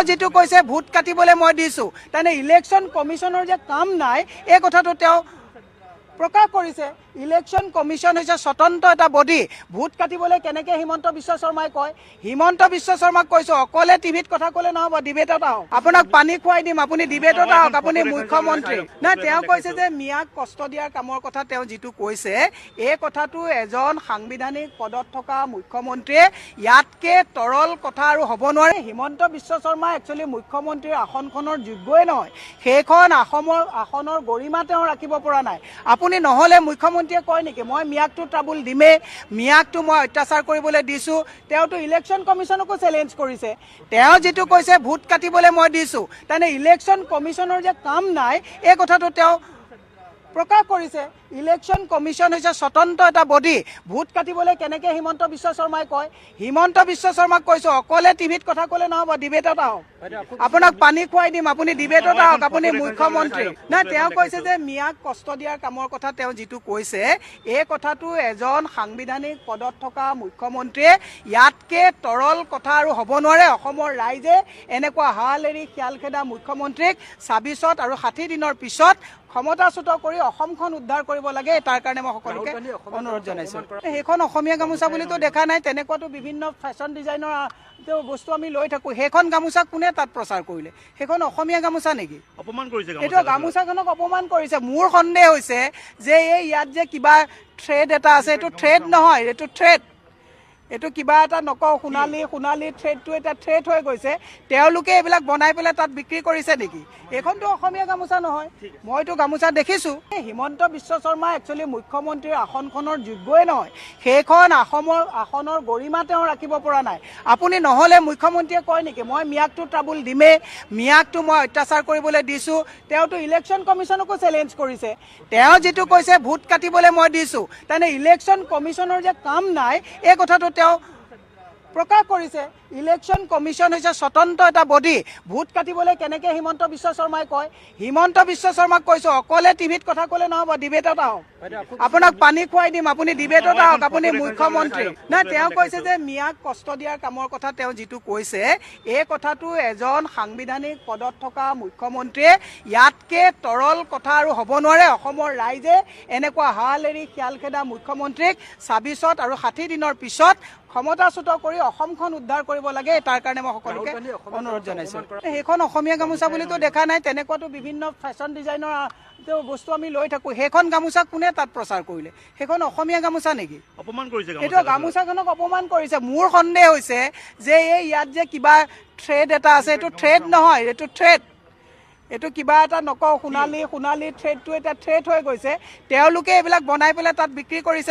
যেটো কৈছে ভোট কাটিবলৈ মই দিছো তানে ইলেকশন কমিশনৰ যে কাম নাই এই কথাটো প্ৰকাশ কৰিছে। ইলেকশন কমিশন হৈছে স্বতন্ত্ৰ এটা বডি। ভোট কাটিবলৈ কেনেকৈ হিমন্ত বিশ্ব শৰ্মাই কয়? হিমন্ত বিশ্ব শৰ্মাক কৈছো অকলে টিভিত কথা ক'লে নহ'ব, ডিবেটত আহক, আপোনাক পানী খুৱাই দিম, আপুনি ডিবেটত আহক, আপুনি মুখ্যমন্ত্ৰী নাই। তেওঁ কৈছে যে মিয়াক কষ্ট দিয়াৰ কামৰ কথা তেওঁ যিটো কৈছে এই কথাটো এজন সাংবিধানিক পদত থকা মুখ্যমন্ত্ৰীয়ে ইয়াতকে তৰল কথা আৰু হ'ব নোৱাৰে। হিমন্ত বিশ্ব শৰ্মা একচুৱেলি মুখ্যমন্ত্ৰীৰ আসনখনৰ যোগ্যই নহয়, সেইখন আসনৰ গৰিমা তেওঁ ৰাখিব পৰা নাই। আপুনি নহ'লে মুখ্যমন্ত্ৰীয়ে কয় নেকি মই মিয়াকটো ট্ৰাবুল দিমেই, মিয়াকটো মই অত্যাচাৰ কৰিবলৈ দিছোঁ? তেওঁতো ইলেকশ্যন কমিশনকো চেলেঞ্জ কৰিছে। তেওঁ যিটো কৈছে ভোট কাটিবলৈ মই দিছোঁ তানে ইলেকশ্যন কমিশনৰ যে কাম নাই এই কথাটো প্ৰকাশ কৰিছে। ইলেকশন কমিশন হৈছে স্বতন্ত্ৰ এটা বডি। ভোট কাটিবলৈ কেনেকৈ হিমন্ত বিশ্ব শৰ্মাই কয়? হিমন্ত বিশ্ব শৰ্মাক কৈছো অকলে টিভিত কথা ক'লে নহ'ব, ডিবেটত আহক, আপোনাক পানী খুৱাই দিম, আপুনি ডিবেটত আহক, আপুনি মুখ্যমন্ত্ৰী নাই। তেওঁ কৈছে যে মিয়াক কষ্ট দিয়াৰ কামৰ কথা তেওঁ যিটো কৈছে এই কথাটো এজন সাংবিধানিক পদত থকা মুখ্যমন্ত্ৰীয়ে ইয়াতকে তৰল কথা আৰু হ'ব নোৱাৰে। অসমৰ ৰাইজে এনেকুৱা হাল এৰি খিয়াল খেদা মুখ্যমন্ত্ৰীক ২৬ আৰু ৬০ দিনৰ পিছত ক্ষমতাচ্যুত কৰি অসমখন উদ্ধাৰ কৰিব লাগে। তাৰ কাৰণে মই সকলোকে অনুৰোধ জনাইছোঁ। সেইখন অসমীয়া গামোচা বুলিতো দেখা নাই, তেনেকুৱাতো বিভিন্ন ফেশ্বন ডিজাইনৰ বস্তু আমি লৈ থাকোঁ। সেইখন গামোচা কোনে তাত প্ৰচাৰ কৰিলে? সেইখন অসমীয়া গামোচা নেকি? অপমান কৰিছে, এইটো গামোচাখনক অপমান কৰিছে। মোৰ সন্দেহ হৈছে যে এই ইয়াত যে কিবা থ্ৰেড এটা আছে, এইটো থ্ৰেড নহয়, এইটো থ্ৰেড। এইটো কিবা এটা নকওঁ, সোণালী থ্ৰেডটো এটা থ্ৰেড হৈ গৈছে। তেওঁলোকে এইবিলাক বনাই পেলাই তাত বিক্ৰী কৰিছে নেকি? এইখনতো অসমীয়া গামোচা নহয়, মইতো গামোচা দেখিছোঁ। হিমন্ত বিশ্ব শৰ্মা একচুৱেলি মুখ্যমন্ত্ৰীৰ আসনখনৰ যোগ্যই নহয়, সেইখন আসনৰ গৰিমা তেওঁ ৰাখিব পৰা নাই। আপুনি নহ'লে মুখ্যমন্ত্ৰীয়ে কয় নেকি মই মিয়াকটো ট্ৰাবুল দিমেই, মিয়াকটো মই অত্যাচাৰ কৰিবলৈ দিছোঁ? তেওঁতো ইলেকশ্যন কমিশনকো চেলেঞ্জ কৰিছে। তেওঁ যিটো কৈছে ভোট কাটিবলৈ মই দিছোঁ তানে ইলেকশ্যন কমিশনৰ যে কাম নাই এই কথাটো প্ৰকাশ কৰিছে। ইলেকশ্যন কমিশন হৈছে স্বতন্ত্ৰ এটা বডি। ভোট কাটিবলৈ কেনেকৈ হিমন্ত বিশ্ব শৰ্মাই কয়? হিমন্ত বিশ্ব শৰ্মাক কৈছো অকলে টিভিত কথা ক'লে নহ'ব, ডিবেটত আহক, আপোনাক পানী খুৱাই দিম, আপুনি ডিবেটত আহক, আপুনি মুখ্যমন্ত্ৰী নাই। তেওঁ কৈছে যে মিয়াক কষ্ট দিয়াৰ কামৰ কথা তেওঁ যিটো কৈছে এই কথাটো এজন সাংবিধানিক পদত থকা মুখ্যমন্ত্ৰীয়ে ইয়াতকে তৰল কথা আৰু হ'ব নোৱাৰে। অসমৰ ৰাইজে এনেকুৱা হাল এৰি খিয়াল খেদা মুখ্যমন্ত্ৰীক ২৬ আৰু ৬০ দিনৰ পিছত ক্ষমতাচ্যুত কৰি অসমখন উদ্ধাৰ কৰিব লাগে। তাৰ কাৰণে মই সকলোকে অনুৰোধ জনাইছোঁ। সেইখন অসমীয়া গামোচা বুলিতো দেখা নাই, তেনেকুৱাতো বিভিন্ন ফেশ্বন ডিজাইনৰ বস্তু আমি লৈ থাকোঁ। সেইখন গামোচা কোনে তাত প্ৰচাৰ কৰিলে? সেইখন অসমীয়া গামোচা নেকি? অপমান কৰিছে, এইটো গামোচাখনক অপমান কৰিছে। মোৰ সন্দেহ হৈছে যে এই ইয়াত যে কিবা থ্ৰেড এটা আছে, এইটো থ্ৰেড নহয়, এইটো থ্ৰেড। এইটো কিবা এটা নকওঁ, সোণালী থ্ৰেডটো এটা থ্ৰেড হৈ গৈছে। তেওঁলোকে এইবিলাক বনাই পেলাই তাত বিক্ৰী কৰিছে।